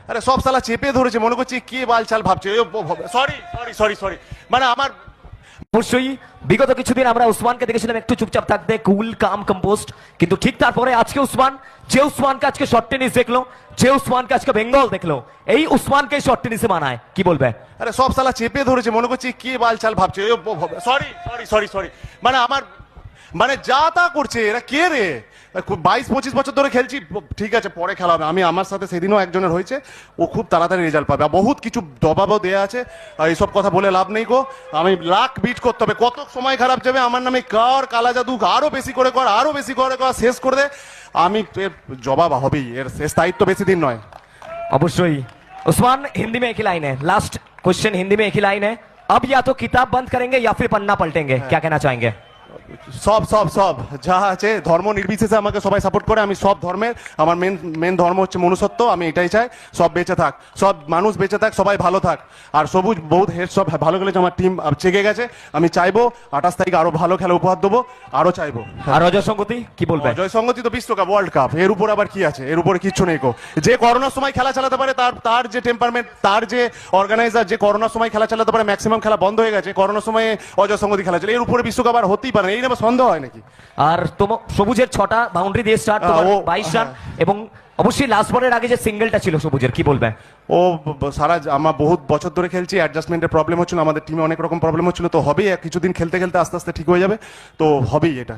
আরে সব শালা চেপে ধরেছে, মনে করছি কে বালচাল ভাবছে। সরি সরি সরি সরি, মানে আমার অবশ্যই বিগত কিছুদিন আমরা উসমানকে দেখেছিলাম একটু চুপচাপ থাকতে, কুল কাম কম্পোস্ট, কিন্তু ঠিক তারপরে আজকে উসমান, যে উসমানকে আজকে শর্ট টেনিস দেখলো, যে উসমানকে আজকে বেঙ্গল দেখলো, এই উসমানকে শর্ট টেনিসে মানায়, কি বলবে? আরে সব শালা চেপে ধরেছে, মনে করছি কে বালচাল ভাবছে। সরি সরি সরি সরি, মানে আমার মানে যা তা করছে, এরা কে রে? 22-25 বছর ধরে খেলছি, ঠিক আছে পরে খেলা হবে। আমি আমার সাথে সেদিনও একজনের হয়েছে, ও খুব তাড়াতাড়ি রেজাল্ট পাবে, আর বহুত কিছু জবাবও দেওয়া আছে। আর এইসব কথা বলে লাভ নেই গো, আমি লাখ বিট করতে হবে। কত সময় খারাপ যাবে আমার নামে কর, কালা জাদু আরো বেশি করে কর, আরো বেশি করে কর, শেষ করে দে। আমি এর জবাব হবেই, এর শেষ দায়িত্ব বেশি দিন নয়। অবশ্যই उस्मान, हिंदी में एक ही लाइन है, लास्ट क्वेश्चन हिंदी में एक ही लाइन है, अब या तो किताब बंद करेंगे या फिर पन्ना पलटेंगे, क्या कहना चाहेंगे? সব সব সব যা আছে, ধর্ম নির্বিশেষে আমাকে সবাই সাপোর্ট করে। আমি সব ধর্মের, আমার মেন ধর্ম হচ্ছে মনুষ্যত্ব। আমি এটাই চাই, সব বেঁচে থাক, সব মানুষ বেঁচে থাক, সবাই ভালো থাক। আর সবুজ বহুত হেড সব ভালো খেলেছে, আমার টিম চেগে গেছে। আমি চাইবো 28 তারিখ আরো ভালো খেলা উপহার দেবো, আরো চাইবো। আর অজয় সংগতি কি বলবে? জয় সংগতি তো বিশ্বকাপ, ওয়ার্ল্ড কাপ, এর উপর আবার কি আছে? এর উপরে কিচ্ছু নেই গো। যে করোনার সময় খেলা চালাতে পারে, তার তার যে টেম্পারমেন্ট, তার যে অর্গানাইজার, যে করোনার সময় খেলা চালাতে পারে, ম্যাক্সিমাম খেলা বন্ধ হয়ে গেছে, করোনার সময় অজয় সংগতি খেলা চলে, এর উপরে বিশ্বকাপ আর হতেই পারে না। এই নেবে সন্দেহ হয় নাকি? আর তোমার সবুজের 6টা বাউন্ডারি দিয়ে স্টার্ট, তোমার 22 রান, এবং অবশ্যই লাস্ট বলের আগে যে সিঙ্গেলটা ছিল সবুজের, কি বলবে? ও সারা আমার বহুত বছর ধরে খেলছি, অ্যাডজাস্টমেন্টের প্রবলেম হচ্ছিল, আমাদের টিমে অনেক রকম প্রবলেম হচ্ছিল, তো হবেই, কিছুদিন খেলতে খেলতে আস্তে আস্তে ঠিক হয়ে যাবে, তো হবেই এটা।